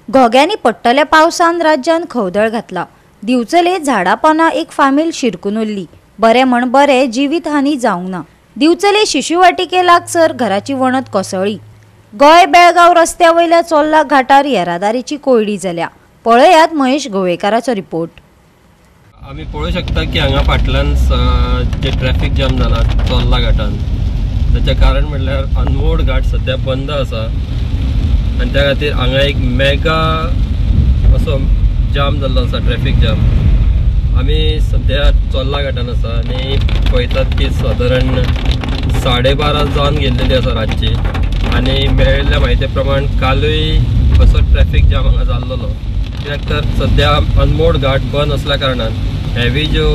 घोग्यांनी पडटल्या पावसान राज्यान खवदळ घातला। दिवचले झाडा पोना एक फामील शिरकून उरली। बरे म्हण बरे जीवित हानी जावंक ना। दिवचले शिशुवाटिके लागसर घराची वणत कोसळ्ळी। गोय बेळगाव रस्त्या वयल्या चोल्ला घाटार येरादारीची कोयडी जाल्या। पळयात महेश गोवेकाराचो रिपोर्ट। आम्ही पळोवंक शकता की हांगा फाटल्यान जे ट्रॅफिक जाम जाला चोल्ला घाटान, त्याचे कारण म्हटल्यार अनमोड घाट सध्या बंद आसा आणि त्या खातीर हांगा एक मेगा असो जाम जाल्लो आसा, ट्रॅफिक जाम। आमी सध्या चोल्ला घाटान आसा आणि पळयतात की साधारण 12:30 जावन गेल्लेली आसा रातची आणि मेळिल्ल्या म्हायती प्रमाण कालूय असो ट्रॅफिक जाम हांगा जाल्लो। कित्याक तर सध्या अनमोड घाट बंद असल्या कारणान हेवी ज्यो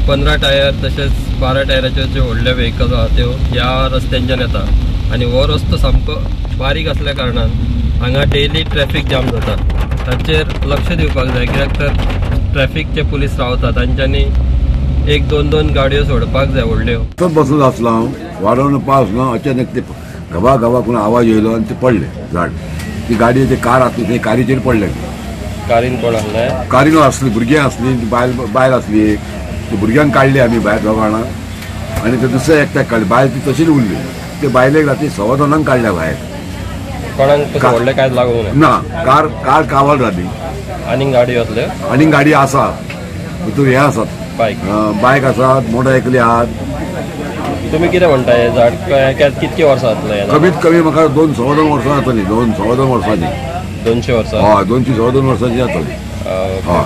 15 टायर तसेच 12 टायराच्यो ज्यो व्हडल्यो व्हेकल्स आहा त्यो ह्या रस्त्यांच्यान येता आणि हो रस्तो सामको बारीक असल्या कारणान हांगा डेली ट्रॅफिक जाम जाता। ताचेर लक्ष दिवपाक जाय, कित्याक तर ट्रॅफिकचे पुलीस रावतात, तांच्यांनी 1-2 गाडयो सोडपाक जाय व्हडल्यो। बसून आसलो हांव, वाडोवन पावस न्हू, अचानक ते घबा घबा करून आवाज येयलो आणि ते पडले झाड। ती गाडयेची कार आसली ते कारीचेर पडले। कारीन कोण आसले? कारीन आसली, भुरगीं आसली, बायल आसली एक। ते भुरग्यांक काडले आमी भायर दोग जाणां आनी ते दुसऱ्या एकट्याक काडले। बायल ती तशीच उरली। ते बायलेक राती 2:15 काडल्या भायर। कोणाक व्हडले काय लागूंक ना, कार कावल जाली। आनीक गाडयो आसल्यो? आनीक गाडी आसा, भितूर हे आसात, बायक आसात, मोटरसायकली आहात। तुम्ही कितें म्हणटाय, झाड कितके वर्सां जातले? कमीत कमी म्हाका 2-2.5 वर्सां जातली। 2-2.5 वर्सांची। 200 वर्सां? हय, 200-2.5 वर्सांची जातली। हय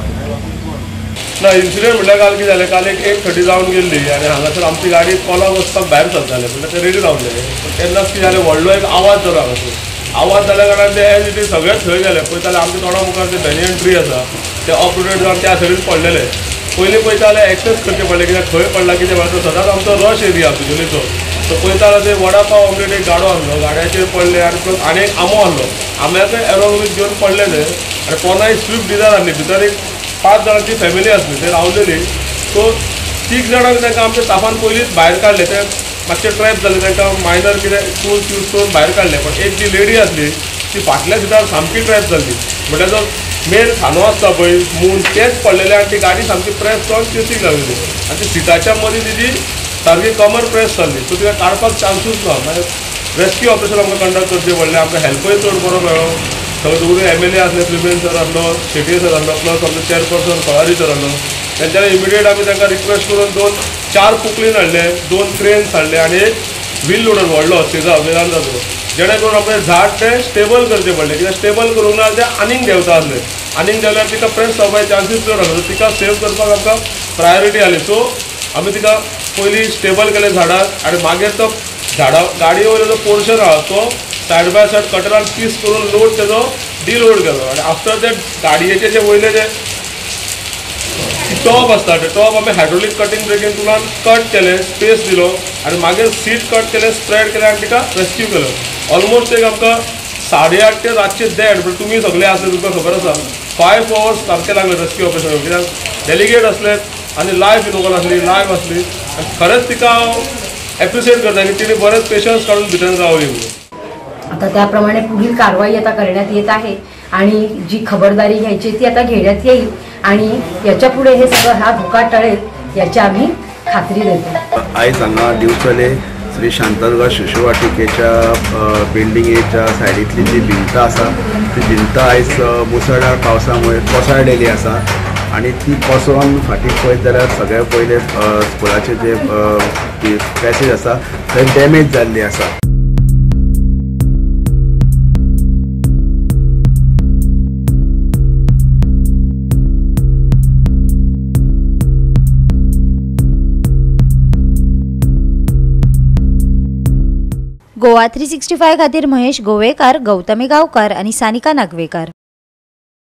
ना, इन्सिडेंट म्हटल्यार काल कितें जालें, काल 1:30 जावन गेल्ली आनी हांगासर आमची गाडी पोलाक वचपाक भायर सरताले, म्हणल्यार ते रेडी रावलेले। तेन्नाच कितें जालें, व्हडलो एक आवाज जालो हांगासर। आवाज जाल्या कारणान ते एज इट इज सगळे थंय गेले। पळयताले आमच्या तोंडा मुखार ते बॅनियन ट्री आसा, ते अपटुडेट जावन त्या सायडीन पडलेले। पयलीं पळयताले एक्सेस करचे पडले, कित्याक खंय पडला कितें म्हणटा सदांच आमचो रश एरिया बिजोलेचो। सो पळयतालो ते वडा पाव ऑमलेट एक गाडो आसलो, गाड्याचेर पडले आनी प्लस आनी एक आंबो आसलो, आंब्याचो एरोग्रीक घेवन पडले ते। आनी पोना एक स्विफ्ट डिझायर आसली, भितर एक 5 जाणांची फॅमिली आसली, ते रावलेली। सो 3 जाणांक तांकां आमच्या स्टाफान पयलींच भायर काडले। ते मातशे ट्रॅप जाले, तांकां मायनर कितें टूल्स यूज करून भायर काडले। पण एक जी लेडी आसली ती फाटल्या सिटार सामकी ट्रॅप जाल्ली, म्हटल्यार जो मेन खानो आसता पळय मून तेच पडलेले आनी ती गाडी सामकी प्रेस करून केसीक लागलेली आनी ती सिटाच्या मदीं तिची सारकी कमर प्रेस जाल्ली। सो तिका काडपाक चान्सूच ना। मागीर रेस्क्यू ऑपरेशन आमकां कंडक्ट करचें पडलें। आमकां हेल्पूय चड बरो मेळ्ळो। सगळे दोगूय MLA आसले, फ्लिमेन सर आसलो, शेट्ये सर आसलो, प्लस आमचो चेअरपर्सन फळारी सर आसलो। तेंच्यांनी इमिडिएट आमी तांकां रिक्वेस्ट करून 4 पुकलीन हाडले, 2 क्रेन्स हाडले आनी एक व्हील लोडर व्हडलो वेदांताचो, जेणे करून आमकां झाड ते स्टेबल करचें पडलें। कित्याक स्टेबल करूंक ना ते आनीक देंवता आसले, आनीक देंवल्यार तिका प्रेस जावपाचे चान्सीस चड आसले। तिका सेव करपाक आमकां प्रायोरिटी आसली। सो आमी तिका पयलीं स्टेबल केलें झाडाक आनी मागीर तो गाडये वयलो जो पोर्शन आहा तो सायड बाय सायड कटरान पीस करून लोड तेजो डिलोड केलो। आनी आफ्टर दॅट गाडयेचे जे वयले जे टॉप आसता ते टॉप आमी हायड्रोलिक कटिंग ब्रेकिंग टुलान कट केले, स्पेस दिलो आनी मागीर सीट कट केले, स्प्रेड केले आनी तिका रेस्क्यू केलो। ऑलमोस्ट एक आमकां 8:30 ते रातचे देड, बट तुमी सगळे आसले, तुमकां खबर आसा 5 hours सारके लागले रेस्क्यू ऑपरेशन। कित्याक डेलिगेट आसले आनी लायव्ह इनोवल आसली, लायव्ह आसली आनी खरेंच तिका हांव एप्रिशिएट करता की तिणे बरेच पेशन्स काढून भितर रावली। आता त्याप्रमाणे पुढील कारवाई आता करण्यात येत आहे आणि जी खबरदारी घ्यायची ती आता घेण्यात येईल आणि याच्या पुढे हे सगळं हा धोका टळेल याची आम्ही खात्री देतो। आयज हांगा दिवचले श्री शांतादुर्गा शिशुवाटिकेच्या बिल्डिंगेच्या सायडीतली जी भिंत आसा ती भिंत आयज मुसळधार पावसामुळे कोसळलेली आसा आणि ती कोसळून फाटीं पळयत जाल्यार सगळ्यात पयले स्कुलाचे जे पॅसेज आसा थंय डॅमेज जाल्ली आसा। गोवा 365 खातीर महेश गोवेकार, गौतमी गांवकार आणि सानिका नागवेकर।